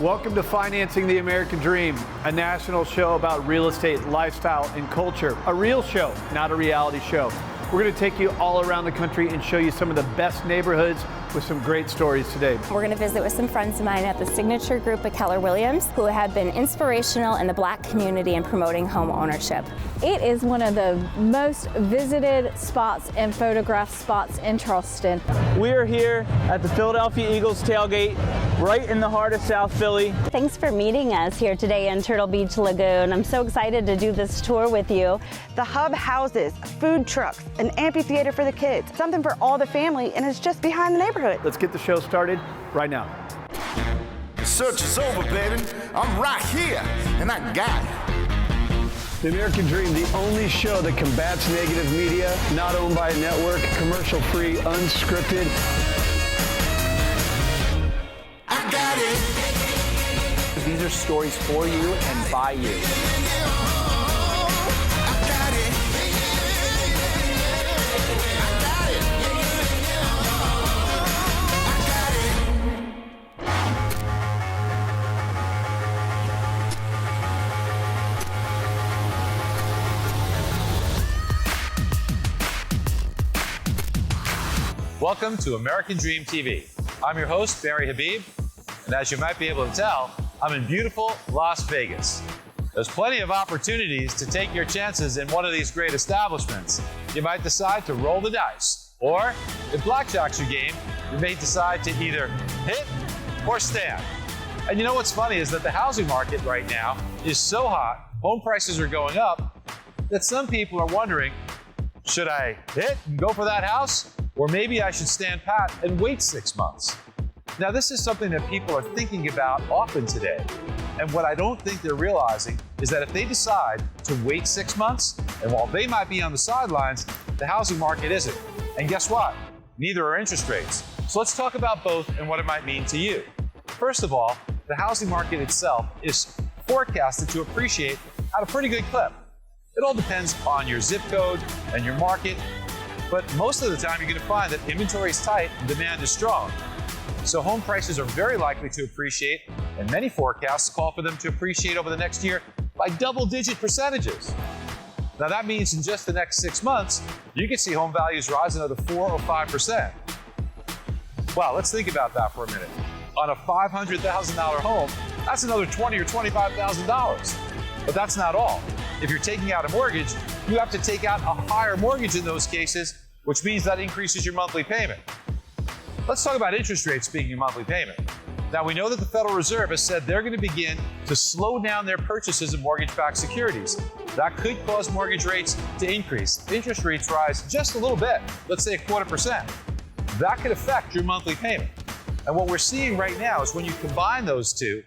Welcome to Financing the American Dream, a national show about real estate, lifestyle, and culture. A real show, not a reality show. We're going to take you all around the country and show you some of the best neighborhoods with some great stories today. We're going to visit with some friends of mine at the signature group of Keller Williams, who have been inspirational in the Black community in promoting home ownership. It is one of the most visited spots and photographed spots in Charleston. We are here at the Philadelphia Eagles tailgate, right in the heart of South Philly. Thanks for meeting us here today in Turtle Beach Lagoon. I'm so excited to do this tour with you. The hub houses food trucks, an amphitheater for the kids, something for all the family, and it's just behind the neighborhood. Let's get the show started right now. The search is over, baby. I'm right here, and I got it. The American Dream, the only show that combats negative media, not owned by a network, commercial-free, unscripted. I got it. These are stories for you and by you. I got it. Welcome to American Dream TV. I'm your host, Barry Habib, and as you might be able to tell, I'm in beautiful Las Vegas. There's plenty of opportunities to take your chances in one of these great establishments. You might decide to roll the dice, or if blackjack's your game, you may decide to either hit or stand. And you know what's funny is that the housing market right now is so hot, home prices are going up, that some people are wondering, should I hit and go for that house? Or maybe I should stand pat and wait 6 months. Now, this is something that people are thinking about often today. And what I don't think they're realizing is that if they decide to wait 6 months, and while they might be on the sidelines, the housing market isn't. And guess what? Neither are interest rates. So let's talk about both and what it might mean to you. First of all, the housing market itself is forecasted to appreciate at a pretty good clip. It all depends on your zip code and your market. But most of the time, you're going to find that inventory is tight and demand is strong. So home prices are very likely to appreciate, and many forecasts call for them to appreciate over the next year by double-digit percentages. Now that means in just the next 6 months, you could see home values rise another 4 or 5%. Well, let's think about that for a minute. On a $500,000 home, that's another $20,000 or $25,000. But that's not all. If you're taking out a mortgage, you have to take out a higher mortgage in those cases, which means that increases your monthly payment. Let's talk about interest rates, speaking of monthly payment. Now, we know that the Federal Reserve has said they're going to begin to slow down their purchases of mortgage-backed securities. That could cause mortgage rates to increase. Interest rates rise just a little bit, let's say 0.25%. That could affect your monthly payment. And what we're seeing right now is when you combine those two,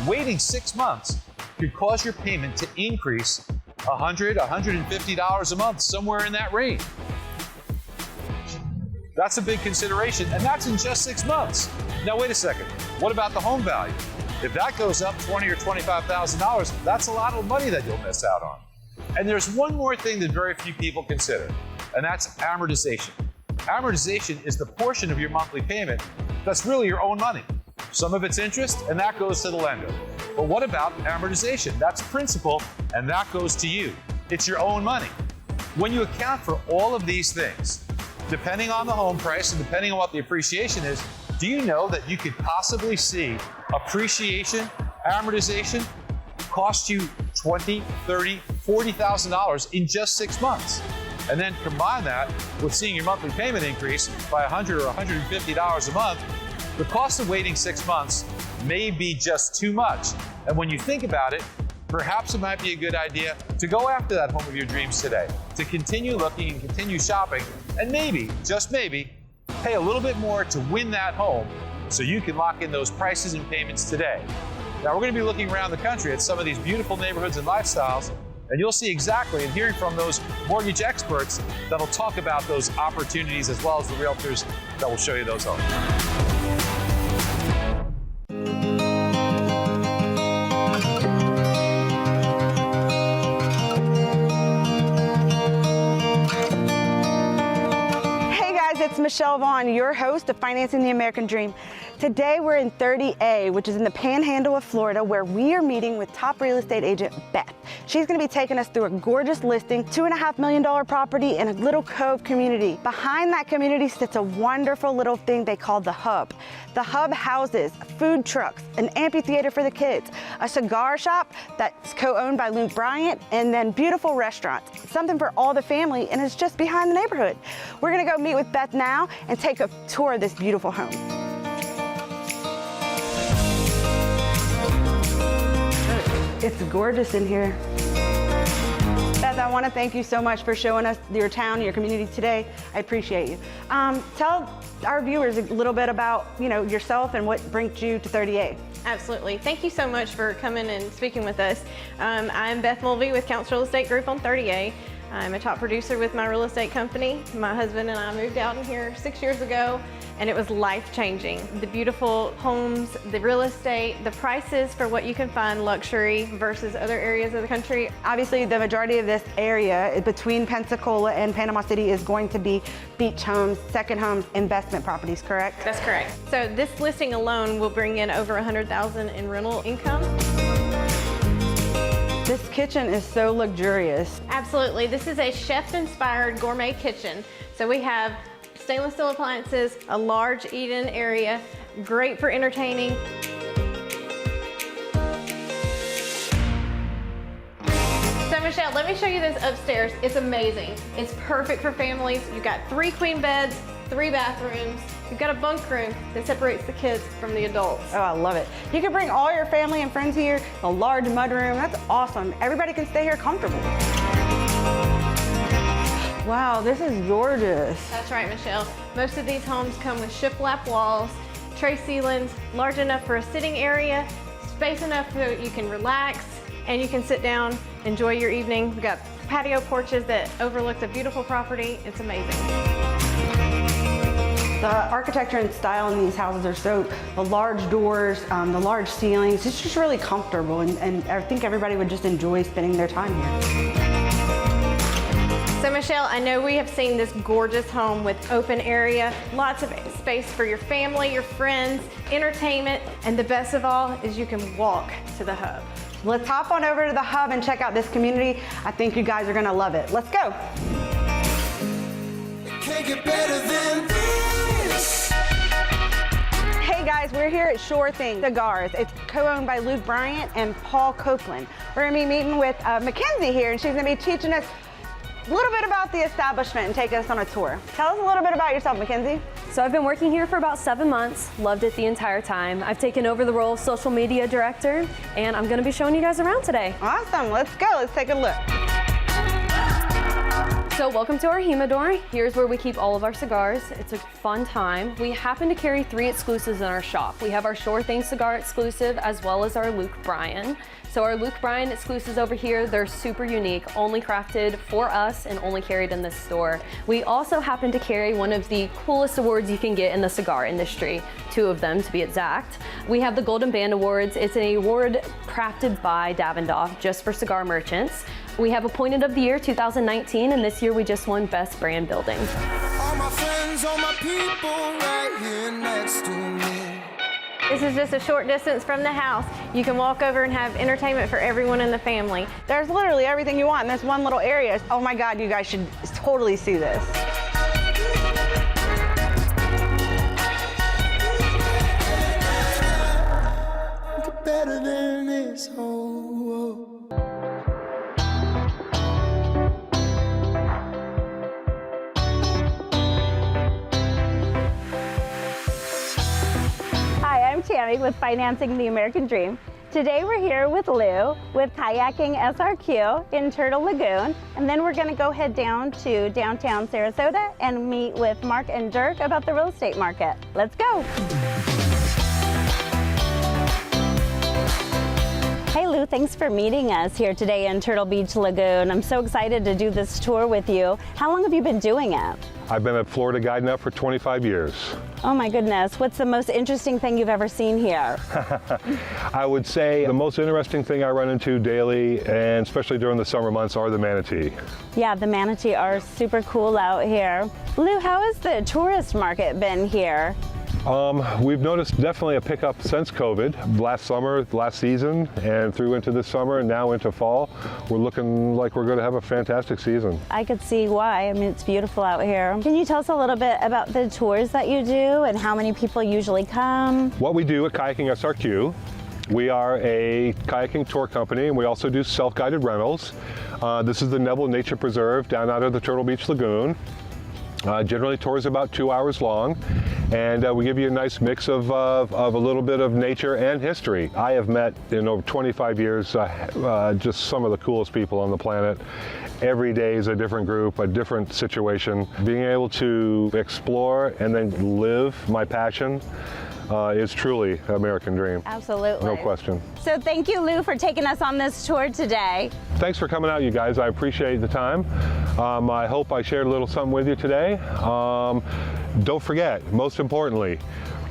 waiting 6 months could cause your payment to increase $100, $150 a month, somewhere in that range. That's a big consideration, and that's in just 6 months. Now, wait a second. What about the home value? If that goes up $20,000 or $25,000, that's a lot of money that you'll miss out on. And there's one more thing that very few people consider, and that's amortization. Amortization is the portion of your monthly payment that's really your own money. Some of it's interest, and that goes to the lender. But what about amortization? That's principal, and that goes to you. It's your own money. When you account for all of these things, depending on the home price and depending on what the appreciation is, do you know that you could possibly see appreciation, amortization cost you $20,000, $30,000, $40,000 in just 6 months? And then combine that with seeing your monthly payment increase by $100 or $150 a month, the cost of waiting 6 months may be just too much. And when you think about it, perhaps it might be a good idea to go after that home of your dreams today, to continue looking and continue shopping, and maybe, just maybe, pay a little bit more to win that home so you can lock in those prices and payments today. Now, we're going to be looking around the country at some of these beautiful neighborhoods and lifestyles, and you'll see exactly and hearing from those mortgage experts that'll talk about those opportunities as well as the realtors that will show you those homes. it's Michelle Vaughn, your host of Financing the American Dream. Today we're in 30A, which is in the Panhandle of Florida, where we are meeting with top real estate agent Beth. She's going to be taking us through a gorgeous listing, $2.5 million property in a little cove community. Behind that community sits a wonderful little thing they call the Hub. The Hub houses food trucks, an amphitheater for the kids, a cigar shop that's co-owned by Luke Bryant, and then beautiful restaurants. Something for all the family, and it's just behind the neighborhood. We're going to go meet with Beth now and take a tour of this beautiful home. It's gorgeous in here. Beth, I want to thank you so much for showing us your town, your community today. I appreciate you. Tell our viewers a little bit about, yourself and what brings you to 30A. Absolutely. Thank you so much for coming and speaking with us. I'm Beth Mulvey with Counts Real Estate Group on 30A. I'm a top producer with my real estate company. My husband and I moved out in here 6 years ago, and it was life-changing. The beautiful homes, the real estate, the prices for what you can find luxury versus other areas of the country. Obviously, the majority of this area between Pensacola and Panama City is going to be beach homes, second homes, investment properties, correct? That's correct. So this listing alone will bring in over $100,000 in rental income. This kitchen is so luxurious. Absolutely. This is a chef-inspired gourmet kitchen. So we have stainless steel appliances, a large eat-in area, great for entertaining. So Michelle, let me show you this upstairs. It's amazing. It's perfect for families. You've got 3 queen beds, 3 bathrooms. You've got a bunk room that separates the kids from the adults. Oh, I love it. You can bring all your family and friends here, a large mud room. That's awesome. Everybody can stay here comfortable. Wow, this is gorgeous. That's right, Michelle. Most of these homes come with shiplap walls, tray ceilings, large enough for a sitting area, space enough so you can relax and you can sit down, enjoy your evening. We've got patio porches that overlook the beautiful property. It's amazing. The architecture and style in these houses are so, the large doors, the large ceilings, it's just really comfortable, and I think everybody would just enjoy spending their time here. So Michelle, I know we have seen this gorgeous home with open area, lots of space for your family, your friends, entertainment, and the best of all is you can walk to the Hub. Let's hop on over to the Hub and check out this community. I think you guys are gonna love it. Let's go. Can't get better than this. Hey guys, we're here at Sure Thing Cigars. It's co-owned by Luke Bryant and Paul Copeland. We're gonna be meeting with Mackenzie here, and she's gonna be teaching us a little bit about the establishment and taking us on a tour. Tell us a little bit about yourself, Mackenzie. So I've been working here for about 7 months, loved it the entire time. I've taken over the role of social media director, and I'm gonna be showing you guys around today. Awesome, let's go, let's take a look. So welcome to our humidor. Here's where we keep all of our cigars. It's a fun time. We happen to carry 3 exclusives in our shop. We have our Sure Thing cigar exclusive as well as our Luke Bryan. So our Luke Bryan exclusives over here, they're super unique, only crafted for us and only carried in this store. We also happen to carry one of the coolest awards you can get in the cigar industry, 2 of them to be exact. We have the Golden Band Awards. It's an award crafted by Davidoff just for cigar merchants. We have Appointed of the Year 2019, and this year we just won Best Brand Building. All my friends, all my people right here next to me. This is just a short distance from the house. You can walk over and have entertainment for everyone in the family. There's literally everything you want in this one little area. Oh my God, you guys should totally see this. Better than this. Oh. Hi, I'm Tammy with Financing the American Dream. Today we're here with Lou with Kayaking SRQ in Turtle Lagoon, and then we're going to go head down to downtown Sarasota and meet with Mark and Dirk about the real estate market. Let's go. Hey Lou, thanks for meeting us here today in Turtle Beach Lagoon. I'm so excited to do this tour with you. How long have you been doing it? I've been a Florida guide now for 25 years. Oh my goodness, what's the most interesting thing you've ever seen here? I would say the most interesting thing I run into daily, and especially during the summer months, are the manatee. Yeah, the manatee are super cool out here. Lou, how has the tourist market been here? We've noticed definitely a pickup since COVID. Last summer, last season, and through into this summer and now into fall, we're looking like we're going to have a fantastic season. I could see why. I mean, it's beautiful out here. Can you tell us a little bit about the tours that you do and how many people usually come? What we do at Kayaking SRQ, we are a kayaking tour company, and we also do self-guided rentals. This is the Neville Nature Preserve down out of the Turtle Beach Lagoon. Generally, tours about 2 hours long, and we give you a nice mix of a little bit of nature and history. I have met in over 25 years just some of the coolest people on the planet. Every day is a different group, a different situation. Being able to explore and then live my passion is truly an American dream. Absolutely. No question. So thank you, Lou, for taking us on this tour today. Thanks for coming out, you guys. I appreciate the time. I hope I shared a little something with you today. Don't forget, most importantly,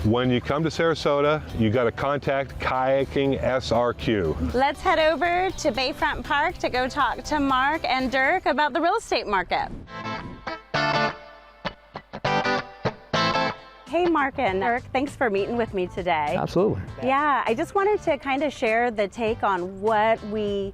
when you come to Sarasota, you got to contact Kayaking SRQ. Let's head over to Bayfront Park to go talk to Mark and Dirk about the real estate market. Hey, Mark and Dirk, thanks for meeting with me today. Absolutely. Yeah, I just wanted to kind of share the take on where we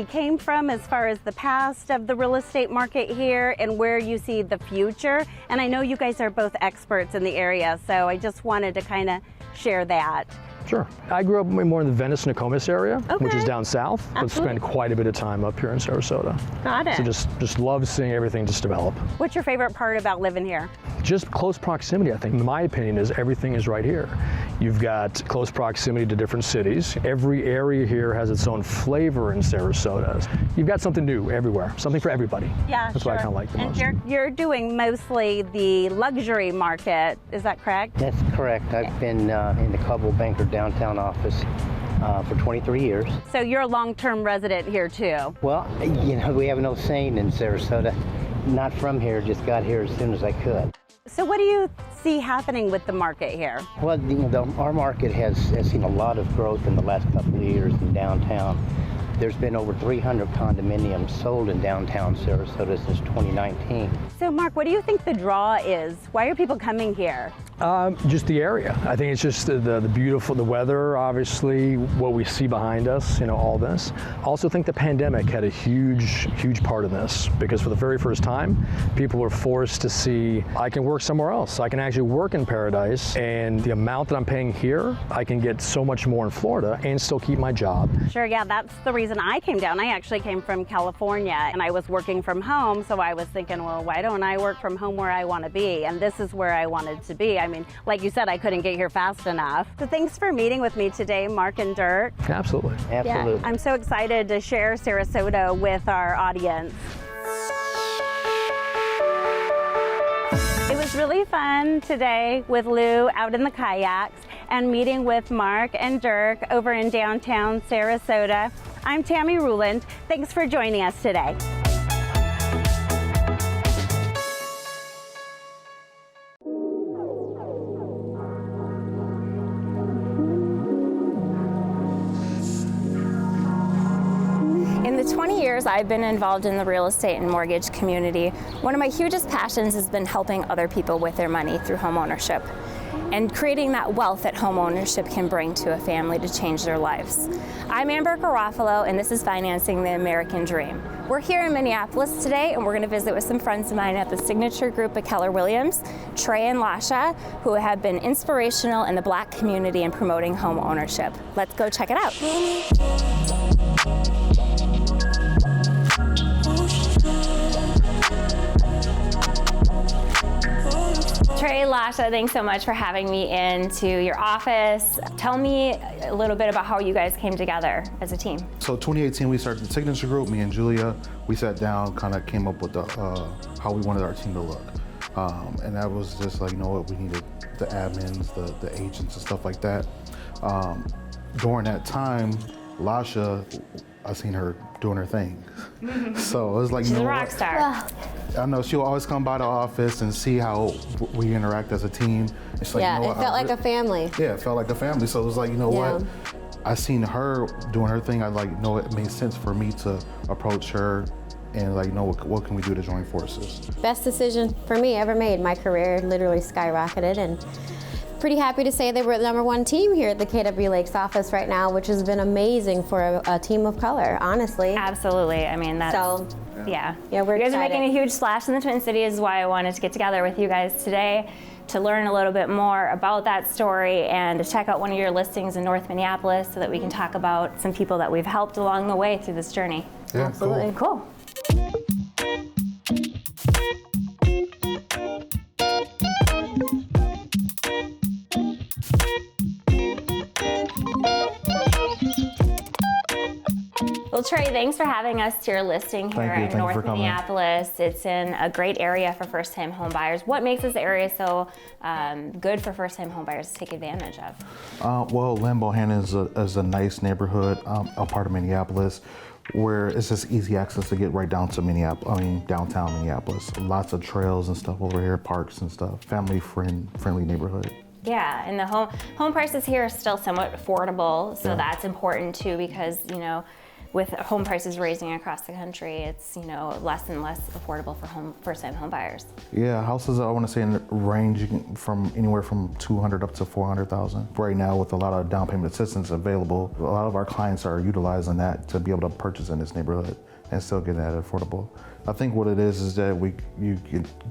came from as far as the past of the real estate market here and where you see the future. And I know you guys are both experts in the area, so I just wanted to kind of share that. Sure. I grew up more in the Venice Nokomis area, which is down south, but spent quite a bit of time up here in Sarasota. Got it. So just love seeing everything just develop. What's your favorite part about living here? Just close proximity, I think. In my opinion, is everything is right here. You've got close proximity to different cities. Every area here has its own flavor in Sarasota. You've got something new everywhere, something for everybody. Yeah, That's what I kind of like the most. And you're doing mostly the luxury market, is that correct? That's correct. I've been in the Coldwell Banker downtown office for 23 years. So you're a long-term resident here too? Well, you know, we have an old saying in Sarasota, not from here, just got here as soon as I could. So what do you see happening with the market here? Well, our market has seen a lot of growth in the last couple of years in downtown. There's been over 300 condominiums sold in downtown Sarasota since 2019. So Mark, what do you think the draw is? Why are people coming here? Just the area. I think it's just the beautiful, the weather, obviously, what we see behind us, you know, all this. I also think the pandemic had a huge part in this, because for the very first time, people were forced to see, I can work somewhere else. I can actually work in Paradise, and the amount that I'm paying here, I can get so much more in Florida and still keep my job. Sure, yeah, that's the reason I came down. I actually came from California, and I was working from home, so I was thinking, well, why don't I work from home where I want to be? And this is where I wanted to be. I mean, like you said, I couldn't get here fast enough. So thanks for meeting with me today, Mark and Dirk. Absolutely. Absolutely. Yeah, I'm so excited to share Sarasota with our audience. It was really fun today with Lou out in the kayaks and meeting with Mark and Dirk over in downtown Sarasota. I'm Tammy Ruland. Thanks for joining us today. In the 20 years I've been involved in the real estate and mortgage community, one of my hugest passions has been helping other people with their money through homeownership and creating that wealth that homeownership can bring to a family to change their lives. I'm Amber Garofalo, and this is Financing the American Dream. We're here in Minneapolis today, and we're going to visit with some friends of mine at the signature group of Keller Williams, Trey and Lasha, who have been inspirational in the Black community in promoting home ownership. Let's go check it out. Trey, Lasha, thanks so much for having me into your office. Tell me a little bit about how you guys came together as a team. So 2018, we started the signature group, me and Julia. We sat down, kind of came up with how we wanted our team to look. And that was just like, you know what, we needed the admins, the agents and stuff like that. During that time, Lasha, I seen her doing her thing. So it was like, She's you know a rock what? star. I know she'll always come by the office and see how we interact as a team. It's like, Yeah, you know it what? felt like a family. Yeah, it felt like a family. So it was like, you know Yeah. what? I seen her doing her thing. I like, you know, it made sense for me to approach her and like, you know, what can we do to join forces? Best decision for me ever made. My career literally skyrocketed, and pretty happy to say that we're the #1 team here at the KW Lakes office right now, which has been amazing for a team of color, honestly. Absolutely. I mean, that's, So, yeah. we're You guys excited. are making a huge splash in the Twin Cities, is why I wanted to get together with you guys today to learn a little bit more about that story and to check out one of your listings in North Minneapolis so that we can talk about some people that we've helped along the way through this journey. Yeah, Absolutely. Cool. Well, Trey, thanks for having us to your listing here Thank you. in Thank you North for coming. Minneapolis. It's in a great area for first-time home buyers. What makes this area so good for first-time home buyers to take advantage of? Well, Lambohannon is a nice neighborhood, a part of Minneapolis, where it's just easy access to get right down to downtown Minneapolis. Lots of trails and stuff over here, parks and stuff. Family-friendly neighborhood. Yeah, and the home prices here are still somewhat affordable, so that's important too, because with home prices raising across the country, it's less and less affordable for first-time home buyers. Yeah, houses I want to say ranging from anywhere from 200 up to 400,000. Right now, with a lot of down payment assistance available, a lot of our clients are utilizing that to be able to purchase in this neighborhood and still get that affordable. I think what it is that you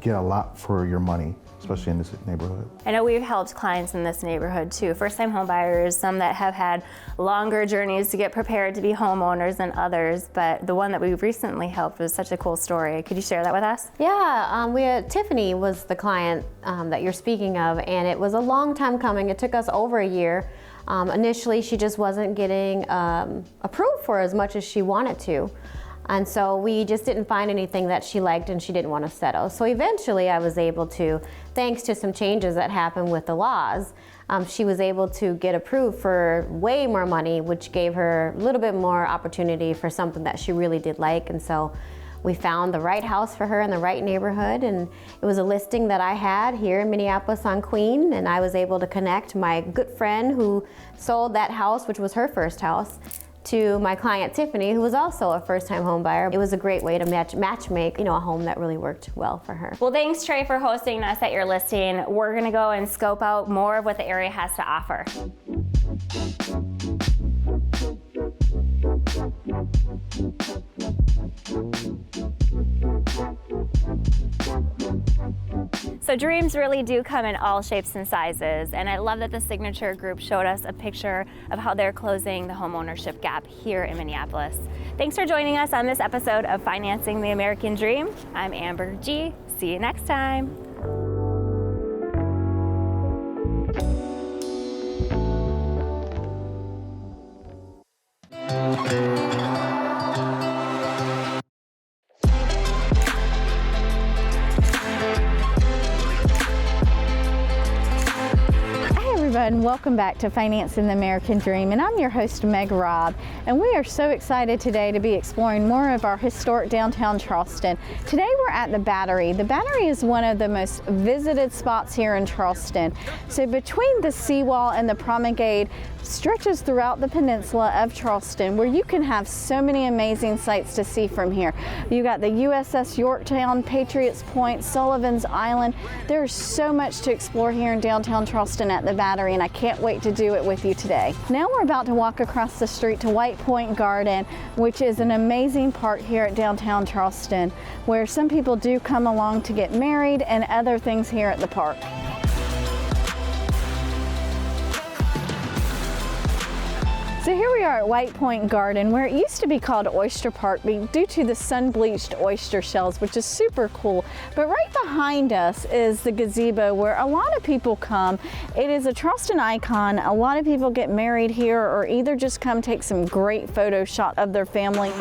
get a lot for your money, especially in this neighborhood. I know we've helped clients in this neighborhood too, first-time home buyers, some that have had longer journeys to get prepared to be homeowners than others, but the one that we recently helped was such a cool story. Could you share that with us? Yeah, Tiffany was the client that you're speaking of, and it was a long time coming. It took us over a year. Initially, she just wasn't getting approved for as much as she wanted to. And so we just didn't find anything that she liked and she didn't want to settle. So eventually I was able to, thanks to some changes that happened with the laws, she was able to get approved for way more money, which gave her a little bit more opportunity for something that she really did like. And so we found the right house for her in the right neighborhood, and it was a listing that I had here in Minneapolis on Queen, and I was able to connect my good friend who sold that house, which was her first house, to my client Tiffany, who was also a first-time home buyer. It was a great way to match make, a home that really worked well for her. Well, thanks Trey for hosting us at your listing. We're gonna go and scope out more of what the area has to offer. So dreams really do come in all shapes and sizes, and I love that the Signature Group showed us a picture of how they're closing the homeownership gap here in Minneapolis. Thanks for joining us on this episode of Financing the American Dream. I'm Amber G. See you next time. And welcome back to Financing the American Dream, and I'm your host Meg Robb, and we are so excited today to be exploring more of our historic downtown Charleston. Today we're at the Battery. The Battery is one of the most visited spots here in Charleston. So between the seawall and the promenade stretches throughout the peninsula of Charleston, where you can have so many amazing sights to see from here. You got the USS Yorktown, Patriots Point, Sullivan's Island. There's so much to explore here in downtown Charleston at the Battery, and I can't wait to do it with you today. Now we're about to walk across the street to White Point Garden, which is an amazing park here at downtown Charleston, where some people do come along to get married and other things here at the park. So here we are at White Point Garden, where it used to be called Oyster Park due to the sun-bleached oyster shells, which is super cool. But right behind us is the gazebo, where a lot of people come. It is a Charleston icon. A lot of people get married here or either just come take some great photo shot of their family.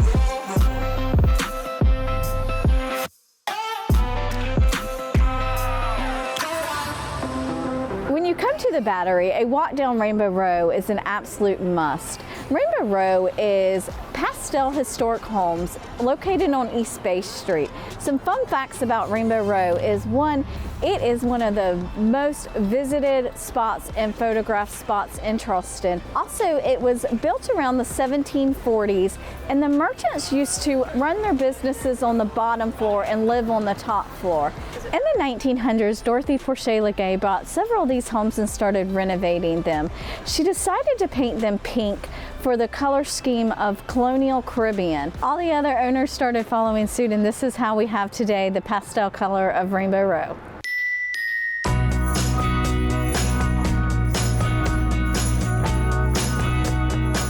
When When you come to the Battery, a walk down Rainbow Row is an absolute must. Rainbow Row is pastel historic homes located on East Bay Street. Some fun facts about Rainbow Row is one, it is one of the most visited spots and photographed spots in Charleston. Also, it was built around the 1740s, and the merchants used to run their businesses on the bottom floor and live on the top floor. In the 1900s, Dorothy Porcher Legay bought several of these homes and started renovating them. She decided to paint them pink for the color scheme of colonial Caribbean. All the other owners started following suit, and this is how we have today the pastel color of Rainbow Row.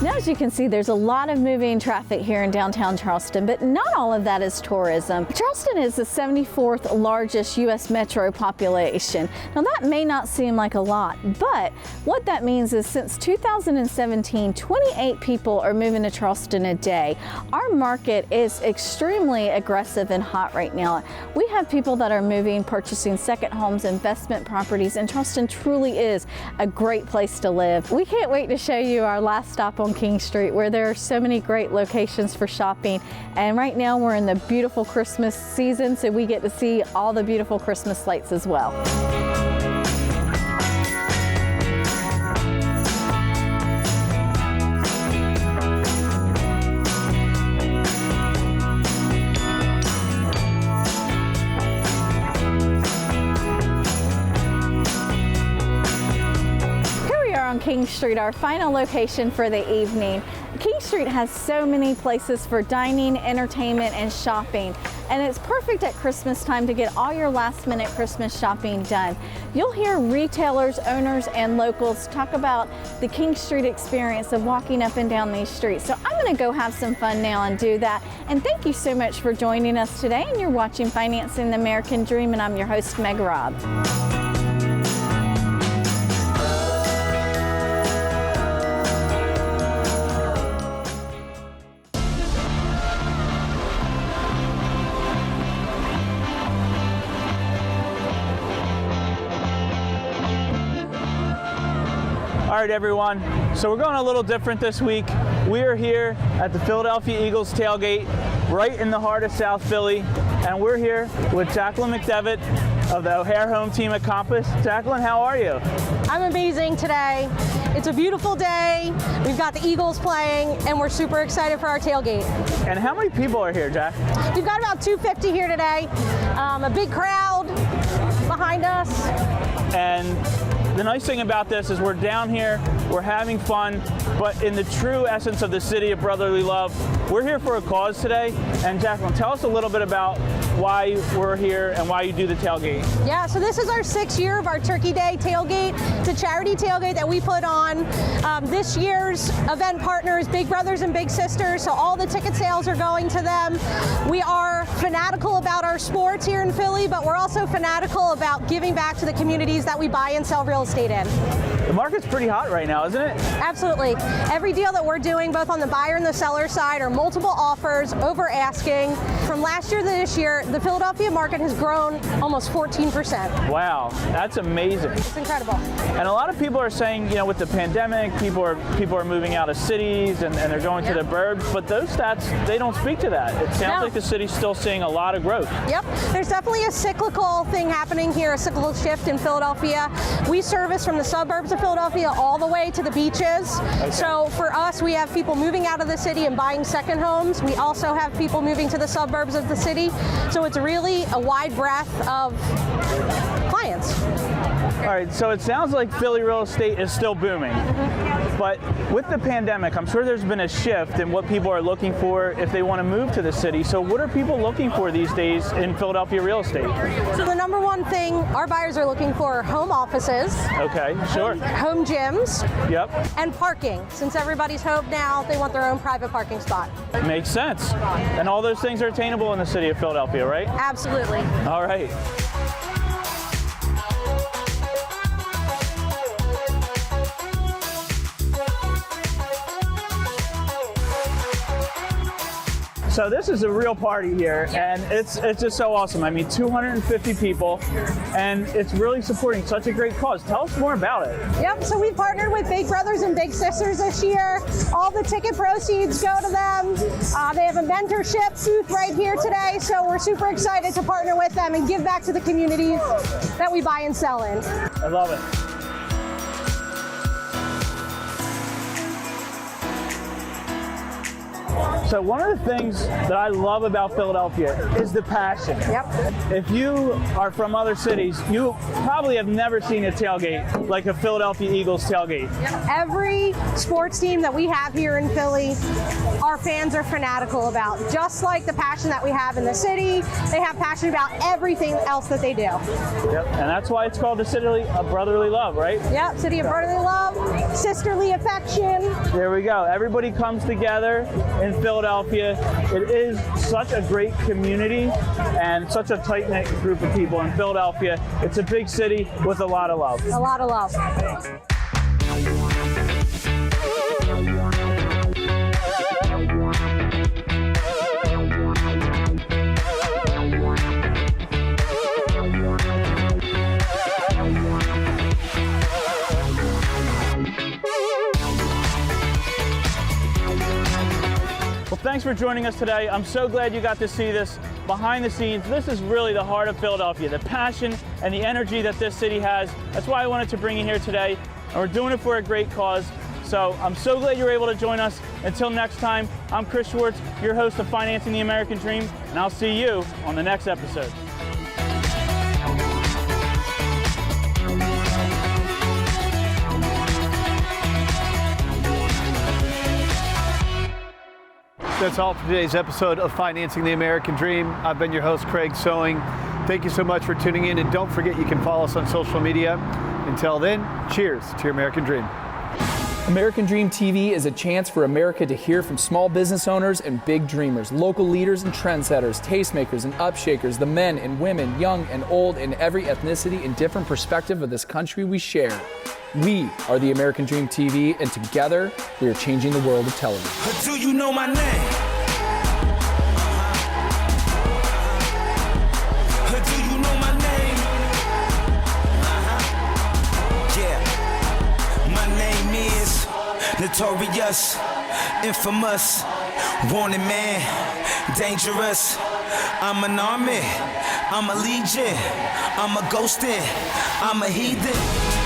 Now, as you can see, there's a lot of moving traffic here in downtown Charleston, but not all of that is tourism. Charleston is the 74th largest U.S. metro population. Now, that may not seem like a lot, but what that means is since 2017, 28 people are moving to Charleston a day. Our market is extremely aggressive and hot right now. We have people that are moving, purchasing second homes, investment properties, and Charleston truly is a great place to live. We can't wait to show you our last stop on King Street, where there are so many great locations for shopping. And right now we're in the beautiful Christmas season, so we get to see all the beautiful Christmas lights as well. On King Street, our final location for the evening. King Street has so many places for dining, entertainment, and shopping, and it's perfect at Christmas time to get all your last-minute Christmas shopping done. You'll hear retailers, owners, and locals talk about the King Street experience of walking up and down these streets. So I'm going to go have some fun now and do that. And thank you so much for joining us today. And you're watching Financing the American Dream, and I'm your host, Meg Robb. All right, everyone, so we're going a little different this week. We are here at the Philadelphia Eagles tailgate, right in the heart of South Philly, and we're here with Jacqueline McDevitt of the O'Hare home team at Compass. Jacqueline, how are you? I'm amazing today. It's a beautiful day. We've got the Eagles playing, and we're super excited for our tailgate. And how many people are here, Jack? We've got about 250 here today. A big crowd behind us. And the nice thing about this is we're down here, we're having fun, but in the true essence of the city of brotherly love, we're here for a cause today. And Jacqueline, tell us a little bit about why we're here and why you do the tailgate. Yeah, so this is our 6th year of our Turkey Day tailgate. It's a charity tailgate that we put on. This year's event partner is Big Brothers and Big Sisters, so all the ticket sales are going to them. We are fanatical about our sports here in Philly, but we're also fanatical about giving back to the communities that we buy and sell real estate in. The market's pretty hot right now, isn't it? Absolutely. Every deal that we're doing, both on the buyer and the seller side, are multiple offers, over asking. From last year to this year, the Philadelphia market has grown almost 14%. Wow, that's amazing. It's incredible. And a lot of people are saying, you know, with the pandemic, people are moving out of cities and they're going to the burbs, but those stats, they don't speak to that. It sounds like the city's still seeing a lot of growth. Yep, there's definitely a cyclical thing happening here, a cyclical shift in Philadelphia. We service from the suburbs of Philadelphia all the way to the beaches. Okay. So for us, we have people moving out of the city and buying second homes. We also have people moving to the suburbs of the city. So it's really a wide breadth of clients. All right, so it sounds like Philly real estate is still booming. But with the pandemic, I'm sure there's been a shift in what people are looking for if they want to move to the city. So what are people looking for these days in Philadelphia real estate? So the number one thing our buyers are looking for are home offices. Okay, sure. Home gyms. Yep. And parking. Since everybody's home now, they want their own private parking spot. Makes sense. And all those things are attainable in the city of Philadelphia, right? Absolutely. All right. So this is a real party here, and it's just so awesome. I mean, 250 people, and it's really supporting such a great cause. Tell us more about it. Yep, so we've partnered with Big Brothers and Big Sisters this year. All the ticket proceeds go to them. They have a mentorship booth right here today, so we're super excited to partner with them and give back to the communities that we buy and sell in. I love it. So one of the things that I love about Philadelphia is the passion. Yep. If you are from other cities, you probably have never seen a tailgate like a Philadelphia Eagles tailgate. Every sports team that we have here in Philly, our fans are fanatical about. Just like the passion that we have in the city, they have passion about everything else that they do. Yep, and that's why it's called the city of brotherly love, right? Yep, city of brotherly love, sisterly affection. There we go. Everybody comes together in Philadelphia. It is such a great community and such a tight-knit group of people in Philadelphia. It's a big city with a lot of love. A lot of love. Well, thanks for joining us today. I'm so glad you got to see this behind the scenes. This is really the heart of Philadelphia, the passion and the energy that this city has. That's why I wanted to bring you here today, and we're doing it for a great cause. So I'm so glad you're able to join us. Until next time, I'm Chris Schwartz, your host of Financing the American Dream, and I'll see you on the next episode. That's all for today's episode of Financing the American Dream. I've been your host, Craig Sewing. Thank you so much for tuning in, and don't forget you can follow us on social media. Until then, cheers to your American Dream. American Dream TV is a chance for America to hear from small business owners and big dreamers, local leaders and trendsetters, tastemakers and upshakers, the men and women, young and old, in every ethnicity and different perspective of this country we share. We are the American Dream TV, and together we are changing the world of television. Do you know my name? Do you know my name? Yeah, my name is Notorious, Infamous, Wanted Man, Dangerous. I'm an army, I'm a legion, I'm a ghostin', I'm a heathen.